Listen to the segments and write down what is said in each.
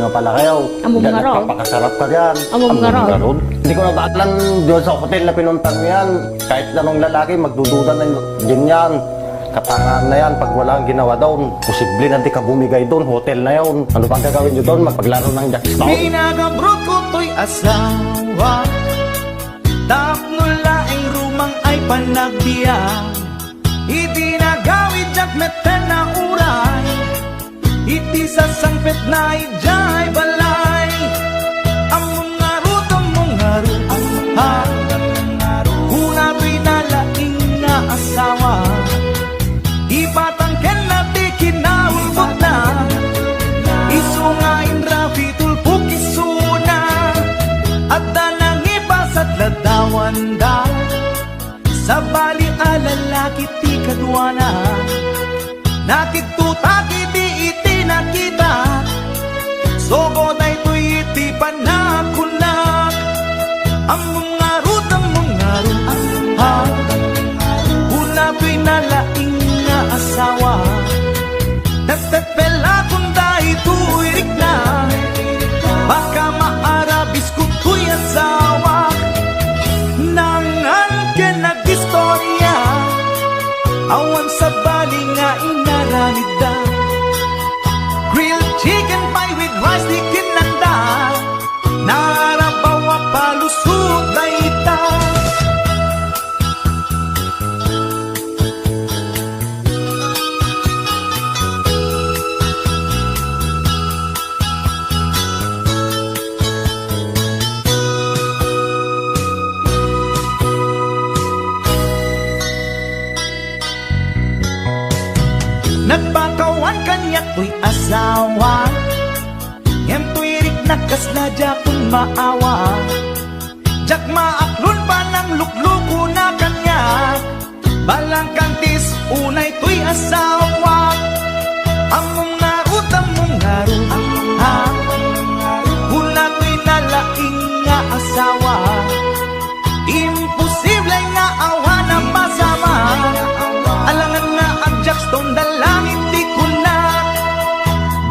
nga pala kayo. Amo mga raw. Kapakasarap ka dyan. Amo mga raw. Hindi ko nabaalan doon sa hotel na pinuntan mo yan. Kahit anong lalaki, magdududa na din yan. Katangahan na yan, pag wala ang ginawa doon, posible na di ka bumigay doon, hotel na yun. Ano bang gagawin nyo doon? Magpaglaro ng jackstone? Pinagabrot ko to'y asawa, tapno laing rumang ay panagbiya. Iti nagawid jak meten na uray, iti sasangpet na ijay balay. Among ngaru, ha, kuna pinalaing na asawa, ipatangken na di kinaulbot na, isungain rafi tulpuk isuna, at danang ipasat ladawan da, sa bali alalaki ti kadwana, nakitutak iti iti nakita, sogo na ito'y iti panakunak. Among ngaru, ha, una pinalaing na asawa, nagtepela kung dahil tuwirik na, baka maarabis kung tuy asawa. Nangan ka nag-istorya, awan sa bali nga inaramid da, grilled chicken pie with rice di kinanda, narabaw a palusot na ita. Nagpakawan kanya to'y asawa, yan to'y rik nakasla jakong maawa, jak maaklon pa ng lukluko na kanya, balang kantis unay to'y asawa. Among ngaru, ha, una to'y nalaing nga asawa, imposible nga awa na pasama, alangan nga ang jackstone dalangin di ko na,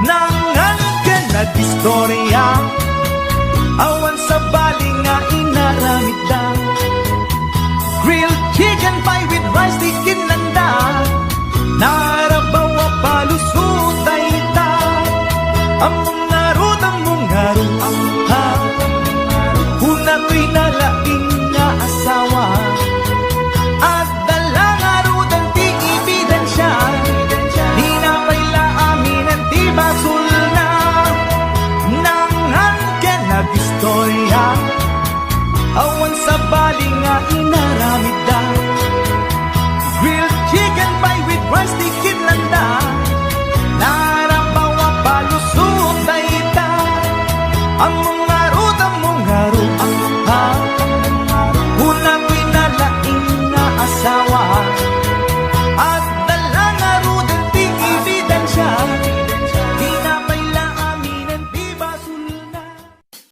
nangan ka nag-istorya, awan sa bali nga inaramid da, grilled chicken pie with rice di kinanda, narabaw a palusot ay ita. Among ngaru, ha, una ko'y nalaing nga asawa, at dalang arudan ti ebidensya, di na paila amin ang di basul na, nangan ka nag-istorya, awan sa bali nga inaramid da, grilled chicken pie with rice di kinlanda, narabaw a palusot na ita. Ang